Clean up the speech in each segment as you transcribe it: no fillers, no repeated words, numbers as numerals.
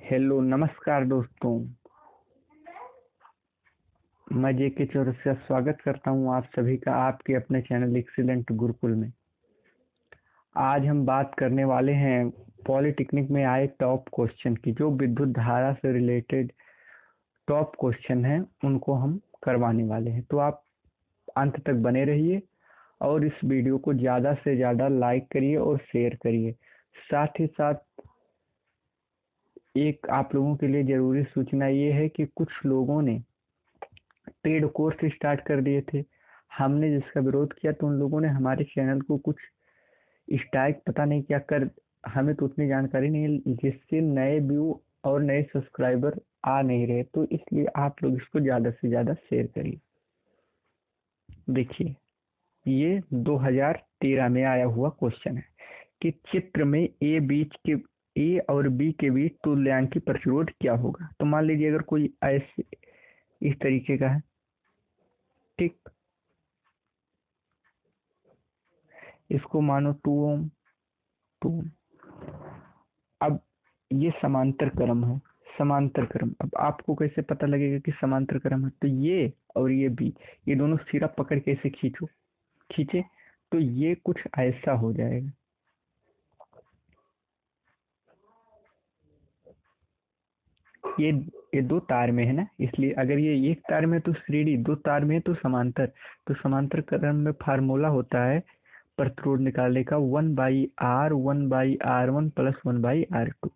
Hello नमस्कार दोस्तों। मैं जेके चौरसिया स्वागत करता हूं आप सभी का आपके अपने चैनल एक्सीलेंट गुरुकुल में। आज हम बात करने वाले हैं पॉलिटेक्निक में आए टॉप क्वेश्चन की। जो विद्युत धारा से रिलेटेड टॉप क्वेश्चन हैं उनको हम करवाने वाले हैं, तो आप अंत तक बने रहिए और इस वीडियो को ज़्यादा से ज़्यादा लाइक करिए और शेयर करिए। साथ ही साथ एक आप लोगों के लिए ज़रूरी सूचना ये है कि कुछ लोगों ने पेड कोर्स स्टार्ट कर दिए थे। हमने जिसका विरोध किया तो उन लोगों ने हमारे चैनल को कुछ स्ट्राइक पता नहीं क्या कर, हमें तो उतनी जानकारी नहीं है, जिससे नए व्यू और नए सब्सक्राइबर आ नहीं रहे। तो इसलिए आप लोग इसको ज़्यादा से ज़्यादा शेयर करिए। देखिए, ये 2013 में आया हुआ क्वेश्चन है कि चित्र में ए और बी के बीच तुल्यांकी प्रतिरोध क्या होगा। तो मान लीजिए अगर कोई ऐसे इस तरीके का है, ठीक, इसको मानो 2 ओम 2 ओम। अब ये समांतर क्रम है, समांतर क्रम। अब आपको कैसे पता लगेगा कि समांतर क्रम है? तो ये और ये बी, ये दोनों सिरा पकड़ के ऐसे खींचे तो ये कुछ ऐसा हो जाएगा। ये दो तार में है ना, इसलिए अगर ये एक तार में है तो श्रेणी, दो तार में है तो समांतर। तो समांतर क्रम में फार्मूला होता है प्रतिरोध निकालने का 1/R1/R1 प्लस 1/R2।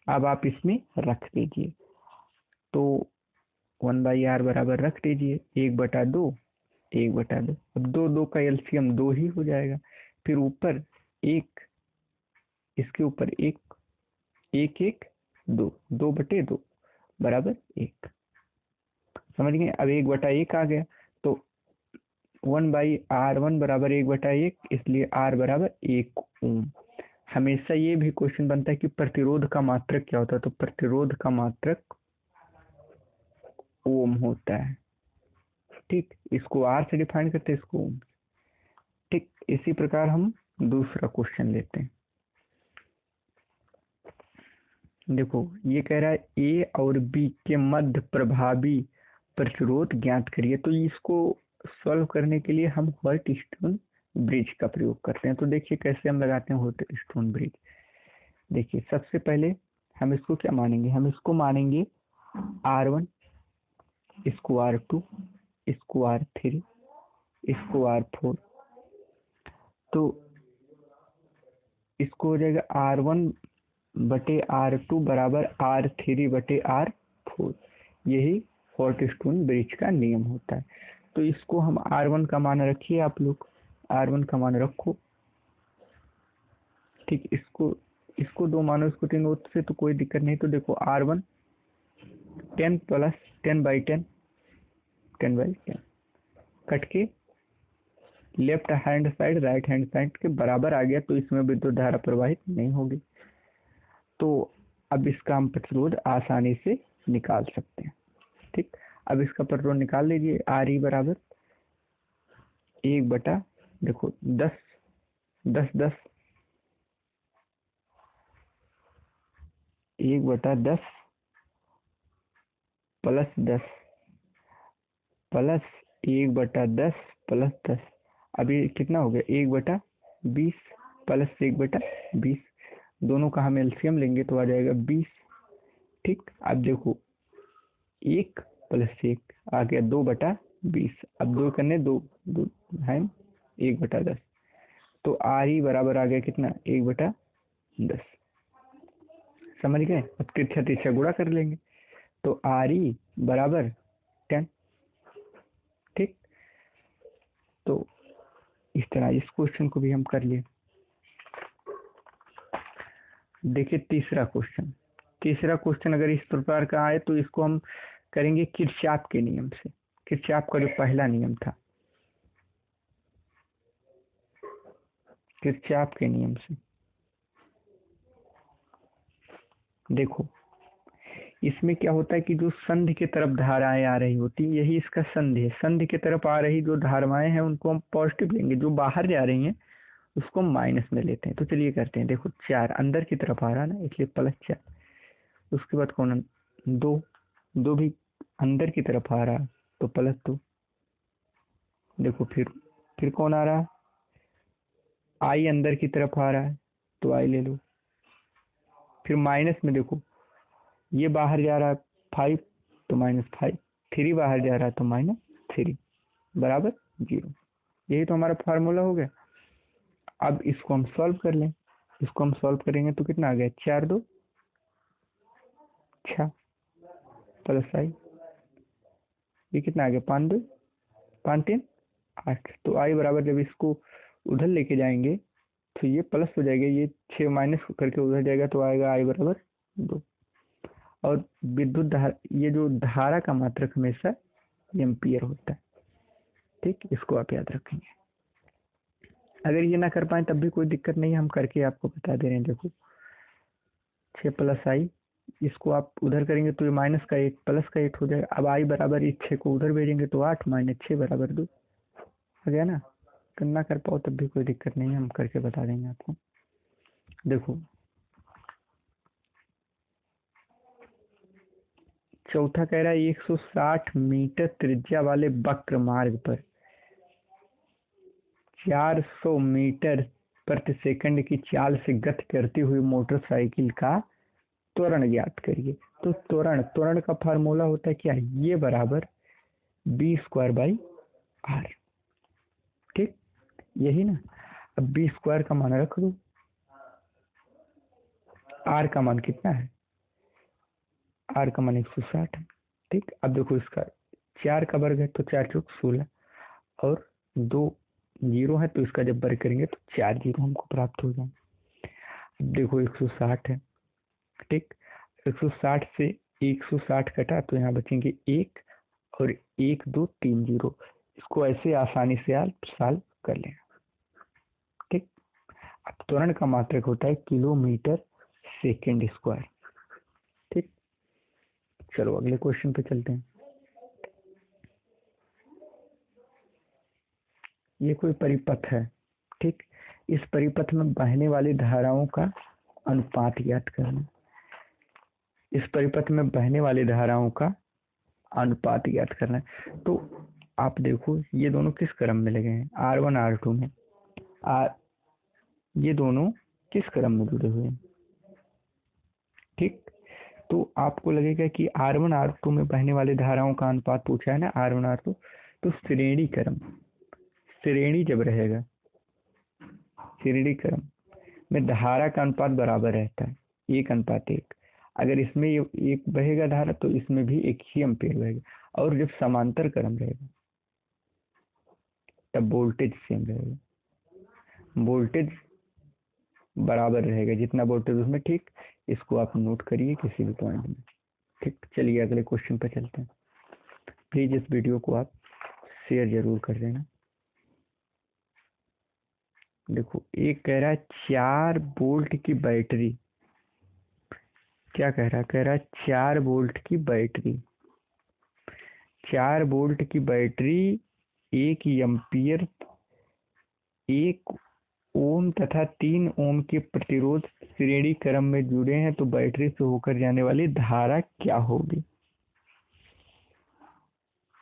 अब आप इसमें रख दीजिए, तो 1/R बराबर रख दीजिए 1/2, 1/2। अब दो दो का एलसीएम 2 ही हो जाएगा। फिर ऊपर एक, इसके ऊपर एक, एक एक 2, 2/2 बराबर 1। समझ गए? अब 1/1 आ गया तो 1/R1 बराबर 1/1, इसलिए R बराबर 1 ओम। हमेशा ये भी क्वेश्चन बनता है कि प्रतिरोध का मात्रक क्या होता है। तो प्रतिरोध का मात्रक ओम होता है। ठीक, इसको आर से डिफाइन करते हैं, इसको ओम। ठीक, इसी प्रकार हम दूसरा क्वेश्चन लेते हैं। देखो, ये कह रहा है ए और बी के मध्य प्रभावी प्रतिरोध ज्ञात करिए। तो इसको सॉल्व करने के लिए हम व्हाइटस्टोन ब्रिज का प्रयोग करते हैं। तो देखिए कैसे हम लगाते हैं व्हाइटस्टोन ब्रिज। देखिए, सबसे पहले हम इसको क्या मानेंगे? हम इसको मानेंगे R1, इसको R2, इसको R3, इसको R4। तो इसको हो जाएगा R1/R2 बराबर R3/R4। यही व्हाइटस्टोन ब्रिज का नियम होता है। तो इसको हम R1 का मान रखिए, आप लोग R1 का मान रखो। ठीक, इसको दो मानो, इसको तीन से तो कोई दिक्कत नहीं। तो देखो R1 10 प्लस 10/10, 10/10 कट के left hand side right hand side के बराबर आ गया। तो इसमें विद्युत धारा प्रवाहित नहीं होगी। तो अब इसका हम प्रतिरोध आसानी से निकाल सकते हैं। ठीक, अब इसका प्रतिरोध निकाल लीजिए। आर ई बराबर 1 देखो 10 10 10, 1/10 प्लस 10 प्लस 1/10 प्लस 10। अब ये कितना हो गया? 1/20 प्लस 1/20। दोनों का हम एलसीएम लेंगे तो आ जाएगा 20। ठीक, अब देखो 1 प्लस 1 आ गया 2/20। अब दो करने दो दो है 1/10। तो आर ई बराबर आ गया कितना? 1/10। समझ गए? अब तिरछा तिरछा गुणा कर लेंगे तो आर ई बराबर 10। ठीक, तो इस तरह इस क्वेश्चन को भी हम कर लिए। देखिए तीसरा क्वेश्चन अगर इस प्रकार का आए तो इसको हम करेंगे किरचॉफ के नियम से। किरचॉफ का जो पहला नियम था, किरचॉफ के नियम से। देखो, इसमें क्या होता है कि जो संधि की तरफ धाराएं आ रही होती, यही इसका संधि है। संधि की तरफ आ रही जो धाराएं हैं उनको हम पॉजिटिव लेंगे, जो बाहर जा रही हैं उसको माइनस में लेते हैं। तो चलिए करते हैं। देखो 4 अंदर की तरफ आ रहा है ना, इसलिए +4। उसके बाद कौन, 2, 2 भी अंदर की तरफ आ रहा है तो +2। देखो फिर कौन आ रहा है, आई अंदर की तरफ आ रहा है तो आई ले लो। फिर माइनस में देखो, ये बाहर जा रहा है 5 तो -5, 3 बाहर जा रहा है तो -3 बराबर 0। यही तो हमारा फार्मूला हो गया। अब इसको हम सॉल्व कर लें। इसको हम सॉल्व करेंगे तो कितना आ गया, 4 2 6 प्लस आई, ये कितना आ गया, 5 2 5 3 8। तो आई बराबर, जब इसको उधर लेके जाएंगे तो ये प्लस हो जाएगा, ये 6 माइनस करके उधर जाएगा तो आएगा आई बराबर 2। और विद्युत धारा, ये जो धारा का मात्रक हमेशा एम्पियर होता है। ठीक, इसको आप याद रखेंगे। अगर ये ना कर पाए तब भी कोई दिक्कत नहीं है, हम करके आपको बता दे रहे हैं। देखो 6 प्लस आई, इसको आप उधर करेंगे तो ये माइनस का 8 प्लस का 8 हो जाएगा। अब आई बराबर इस 6 को उधर भेजेंगे तो 8 माइनस 6 बराबर 2 हो गया ना। करना कर पाओ तब भी कोई दिक्कत नहीं है, हम करके बता देंगे आपको। देखो चौथा कह रहा है 160 मीटर त्रिज्या वाले वक्र मार्ग पर 400 मीटर प्रति सेकंड की चाल से गति करती हुई मोटरसाइकिल का त्वरण ज्ञात करिए। तो त्वरण का फार्मूला होता है क्या, ये बराबर b²/r। ठीक, यही ना। अब b² का मान रख दो, r का मान कितना है, r का मान 160 है। ठीक, अब देखो इसका 4 का वर्ग है तो 4 चौक 16 और 2 जीरो है तो इसका जब वर्ग करेंगे तो 4 जीरो हमको प्राप्त हो जाए। अब देखो 160 है। ठीक, 160 से 160 कटा तो यहाँ बचेंगे 1 और 1 2 3 जीरो। इसको ऐसे आसानी से आप सॉल्व कर लेंगे। ठीक, अब त्वरण का मात्रक होता है किलोमीटर सेकेंड स्क्वायर। ठीक, चलो अगले क्वेश्चन पे चलते हैं। ये कोई परिपथ है। ठीक, इस परिपथ में बहने वाली धाराओं का अनुपात ज्ञात करना। इस परिपथ में बहने वाली धाराओं का अनुपात ज्ञात करना है। तो आप देखो ये दोनों किस क्रम में लगे हैं, R1 R2 में। ये दोनों किस क्रम में जुड़े हुए हैं। ठीक, तो आपको लगेगा कि R1 R2 में बहने वाली धाराओं का अनुपात पूछा है ना, R1 R2, तो श्रेणी क्रम, श्रेणी जब रहेगा, श्रेणी क्रम में धारा का अनुपात बराबर रहता है 1:1। अगर इसमें ये एक बहेगा धारा तो इसमें भी 1 ही एम्पीयर बहेगा। और जब समांतर क्रम रहेगा तब वोल्टेज सेम रहेगा, वोल्टेज बराबर रहेगा जितना वोल्टेज उसमें। ठीक, इसको आप नोट करिए किसी भी पॉइंट में। ठीक, चलिए अगले क्वेश्चन पर चलते हैं। प्लीज इस वीडियो को आप शेयर जरूर कर देना। देखो एक कह रहा है 4 वोल्ट की बैटरी, क्या कह रहा है, कह रहा है 4 वोल्ट की बैटरी, 4 वोल्ट की बैटरी 1 एम्पियर 1 ओम तथा 3 ओम के प्रतिरोध श्रेणी क्रम में जुड़े हैं तो बैटरी से होकर जाने वाली धारा क्या होगी,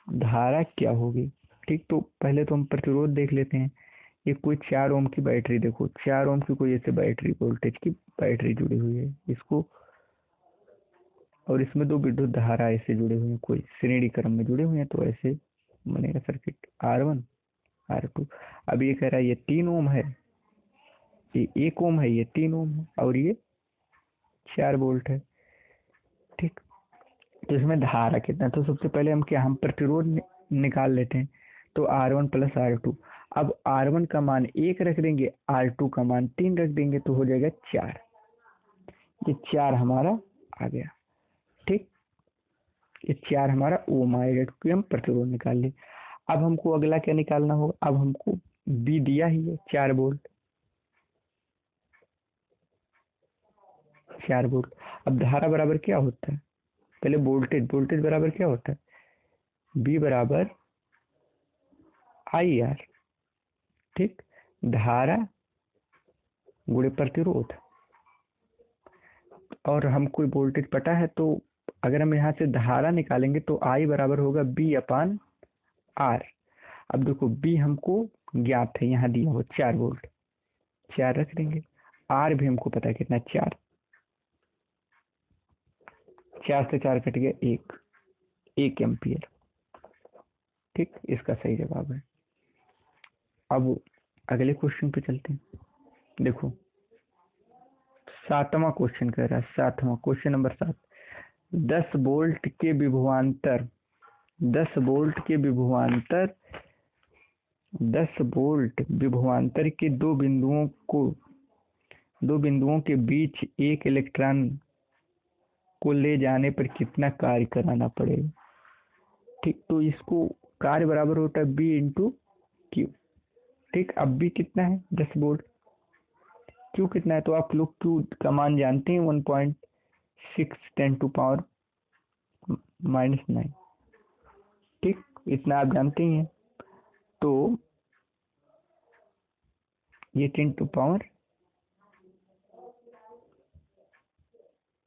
धारा क्या होगी। ठीक, तो पहले तो हम प्रतिरोध देख लेते हैं। ये कोई 4 ओम की बैटरी, देखो 4 ओम की कोई ऐसे बैटरी, वोल्टेज की बैटरी जुड़ी हुई है इसको, और इसमें 2 विद्युत धारा ऐसे जुड़े हुए हैं, कोई श्रेणी क्रम में जुड़े हुए हैं तो ऐसे बनेगा सर्किट R1 R2। अब ये कह रहा है ये 3 ओम है, ये 1 ओम है, ये 3 ओम है और ये 4 वोल्ट है। ठीक, तो इसमें धारा कितना है, तो सबसे पहले हम क्या, हम प्रतिरोध निकाल लेते हैं। तो R1 प्लस R2, अब R1 का मान 1 रख देंगे, R2 का मान 3 रख देंगे तो हो जाएगा 4। ये 4 हमारा आ गया। ठीक, ये 4 हमारा ओम आएगा क्योंकि हम प्रतिरोध निकाल लिए। अब हमको अगला क्या निकालना होगा, अब हमको बी दिया ही है 4 वोल्ट, 4 वोल्ट। अब धारा बराबर क्या होता है, पहले वोल्टेज, वोल्टेज बराबर क्या होता है, बी बराबर आई आर। ठीक, धारा गुणे प्रतिरोध। और हमको वोल्टेज पता है, तो अगर हम यहाँ से धारा निकालेंगे तो आई बराबर होगा बी अपान आर। अब देखो बी हमको ज्ञात है, यहाँ दिया हो 4 वोल्ट, 4 रख देंगे। आर भी हमको पता है कितना, 4, 4 से 4 कट गया, 1 एम्पियर। ठीक, इसका सही जवाब है। अब अगले क्वेश्चन पे चलते हैं। देखो 7वां क्वेश्चन कह रहा है, 7वां क्वेश्चन नंबर 7। 10 वोल्ट के विभवांतर 10 वोल्ट के विभवांतर 10 वोल्ट विभवांतर के दो बिंदुओं के बीच एक इलेक्ट्रॉन को ले जाने पर कितना कार्य कराना पड़ेगा। ठीक, तो इसको कार्य बराबर होता है बी इंटू क्यू। ठीक, अब बी कितना है 10 वोल्ट, क्यू कितना है, तो आप लोग क्यू का मान जानते हैं 1.6 10⁻⁹। ठीक, इतना आप जानते ही हैं। तो ये 10⁻⁹